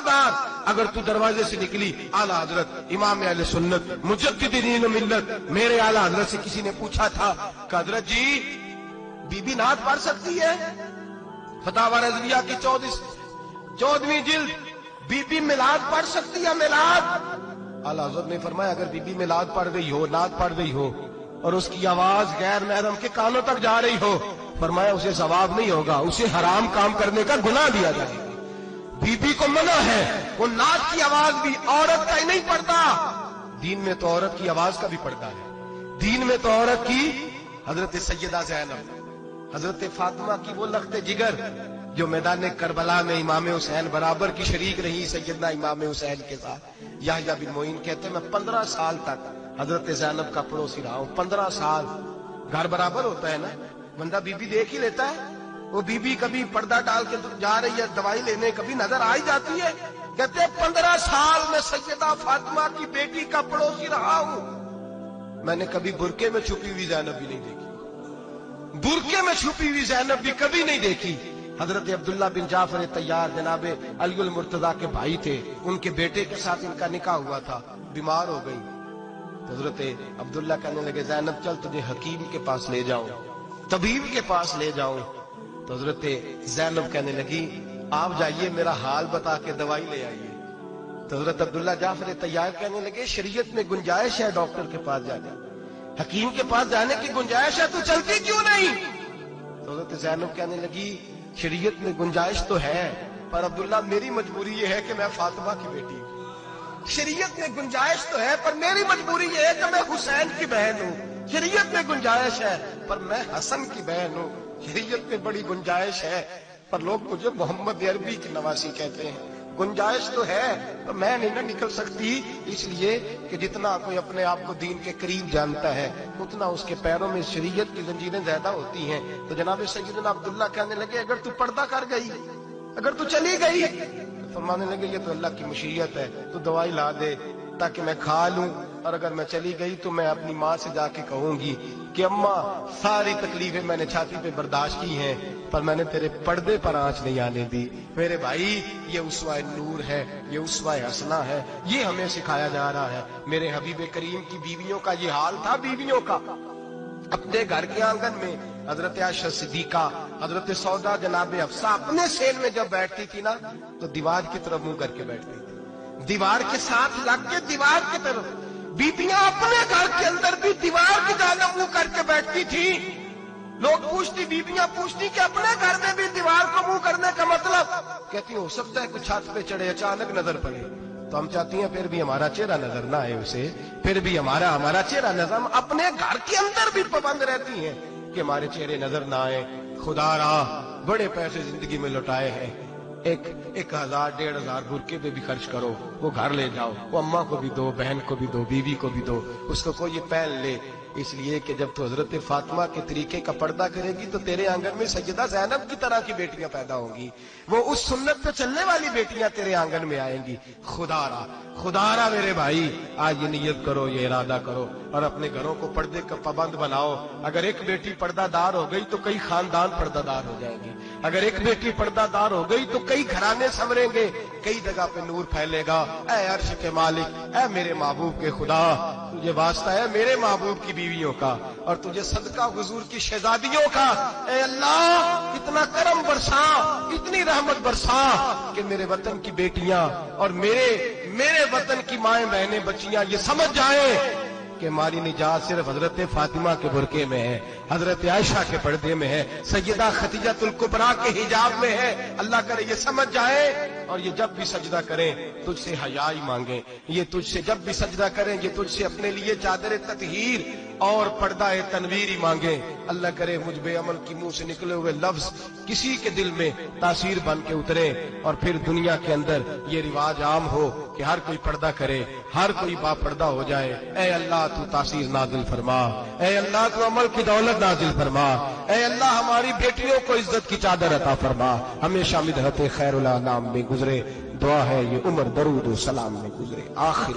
खबरदार अगर तू दरवाजे से निकली, आला हजरत इमाम अहले सुन्नत मुजद्दिद दीन मिल्लत मेरे आला हजरत से किसी ने पूछा था कि हजरत जी बीबी नात पढ़ सकती है? फतावा रज़विया की 14वीं जिल्द, बीबी मिलाद पढ़ सकती है? मिलाद। आला हजरत ने फरमाया अगर बीबी मिलाद पढ़ गई हो, नात पढ़ गई हो और उसकी आवाज गैर महरम के कानों तक जा रही हो, फरमाया उसे सवाब नहीं होगा, उसे हराम काम करने का गुनाह दिया जाएगा। बीबी को मना है, वो नात की आवाज भी औरत का ही नहीं पड़ता, दीन में तो औरत की आवाज का भी पड़ता है। दीन में तो औरत की, हजरत सैयदा ज़ैनब, हजरत फातिमा की वो लख्ते जिगर जो मैदान करबला में इमाम हुसैन बराबर की शरीक रही सैयदना इमाम हुसैन के साथ। याह्या बिन मोइन कहते मैं 15 साल तक हजरत ज़ैनब का पड़ोसी रहा हूं। 15 साल, घर बराबर होता है ना, बंदा बीबी देख ही लेता है। वो बीबी कभी पर्दा डाल के जा रही है दवाई लेने, कभी नजर आ ही जाती है। कहते 15 साल में सैयदा फातिमा की बेटी का पड़ोसी रहा हूं, मैंने कभी बुरके में छुपी हुई ज़ैनब भी नहीं देखी, बुरके में छुपी हुई ज़ैनब भी कभी नहीं देखी। हजरत अब्दुल्ला बिन जाफर तैयार जनाबे अली मुर्तजा के भाई थे, उनके बेटे के साथ इनका निकाह हुआ था, बीमार हो गई। तो हजरत अब्दुल्ला कहने लगे ज़ैनब चल तुझे हकीम के पास ले जाऊं, तबीब के पास ले जाऊं। तो हजरत ज़ैनब कहने लगी आप जाइए मेरा हाल बता के दवाई ले आइए। तो हजरत अब्दुल्ला जाफर तैयार कहने लगे शरीयत में गुंजाइश है डॉक्टर के पास जाने, हकीम के पास जाने की गुंजाइश है, तो चलती क्यों नहीं? तो हजरत ज़ैनब कहने लगी शरीयत में गुंजाइश तो है, पर अब्दुल्ला मेरी मजबूरी ये है कि मैं फातिमा की बेटी हूं। शरीयत में गुंजाइश तो है पर मेरी मजबूरी ये है कि मैं हुसैन की बहन हूं। शरीयत में गुंजाइश है पर मैं हसन की बहन हूं। शरीयत में बड़ी गुंजाइश है पर लोग मुझे मोहम्मद अरबी की नवासी कहते हैं। गुंजाइश तो है तो मैं नहीं ना निकल सकती, इसलिए कि जितना कोई अपने आप को दीन के करीब जानता है उतना उसके पैरों में शरीयत की जंजीरें ज्यादा होती हैं। तो जनाब सैयदना अब्दुल्ला कहने लगे अगर तू पर्दा कर गई, अगर तू चली गई, तो फरमाने लगे ये तो अल्लाह की मशीयत है, तू दवाई ला दे ताकि मैं खा लूं, और अगर मैं चली गई तो मैं अपनी माँ से जाके कहूंगी कि अम्मा सारी तकलीफें मैंने छाती पे बर्दाश्त की हैं पर मैंने तेरे पर्दे पर आंच नहीं आने दी। मेरे भाई ये उसवा नूर है, ये उसवा हसना है, ये हमें सिखाया जा रहा है। मेरे हबीब करीम की बीवियों का ये हाल था, बीवियों का अपने घर के आंगन में हजरत आयशा सिद्दीका, हजरत सौदा जनाब हफ्सा अपने सेल में जब बैठती थी ना तो दीवार की तरफ मुंह करके बैठती थी, दीवार के साथ लग के दीवार की तरफ। बीबियां अपने घर के अंदर भी दीवार की जानिब मुंह करके बैठती थी। लोग पूछती, बीबियां पूछती कि अपने घर में भी दीवार को मुंह करने का मतलब? कहती हो सकता है कुछ छत पे चढ़े अचानक नजर पड़े, तो हम चाहती हैं फिर भी हमारा चेहरा नजर ना आए उसे, फिर भी हमारा चेहरा नजर। हम अपने घर के अंदर भी पाबंद रहती हैं कि हमारे चेहरे नजर ना आए। खुदा रहा बड़े पैसे जिंदगी में लुटाए हैं, 1000 1500 बुरके पे भी खर्च करो, वो घर ले जाओ, वो अम्मा को भी दो, बहन को भी दो, बीवी को भी दो, उसको कोई ये पहन ले। इसलिए कि जब तो हजरत फातिमा के तरीके का पर्दा करेगी तो तेरे आंगन में सैयदा ज़ैनब की तरह की बेटियां पैदा होंगी, वो उस सुन्नत पे चलने वाली बेटियां तेरे आंगन में आएंगी। खुदारा मेरे भाई आज ये नियत करो, ये इरादा करो और अपने घरों को पर्दे का पाबंद बनाओ। अगर एक बेटी पर्दादार हो गई तो कई खानदान पर्दादार हो जाएंगे, अगर एक बेटी पर्दादार हो गई तो कई घराने संवरेंगे, कई जगह पे नूर फैलेगा। ऐ अर्श के मालिक, ऐ मेरे महबूब के खुदा, तुझे वास्ता है मेरे महबूब की बीवियों का और तुझे सदका हुजूर की शहजादियों का। ऐ अल्लाह इतना करम बरसा, इतनी रहमत बरसा कि मेरे वतन की बेटियां और मेरे वतन की माएं बहनें बच्चियां ये समझ जाएं कि हमारी निजात सिर्फ हजरत फातिमा के बुरके में है, हजरत आयशा के पर्दे में है, सैयदा खदीजातुल कुबरा के हिजाब में है। अल्लाह करे ये समझ जाए और ये जब भी सजदा करें तुझसे हयाई मांगे, ये तुझसे जब भी सजदा करें ये तुझसे अपने लिए चादर ततहीर और पर्दा तनवीर मांगे। अल्लाह करे मुझ बेअमल की मुंह से निकले हुए लफ्ज किसी के दिल में तासीर बन के उतरे और फिर दुनिया के अंदर ये रिवाज आम हो कि हर कोई पर्दा करे, हर कोई बापर्दा हो जाए। ऐ अल्लाह तू तासीर नाजिल फरमा, ऐ अल्लाह तू अमल की दौलत नाजिल फरमा, ऐ अल्लाह हमारी बेटियों को इज्जत की चादर अता फरमा, हमेशा मिदहत खैरुल अनाम में गुजरे। दुआ है ये उम्र दरूद सलाम में गुजरे। आखिर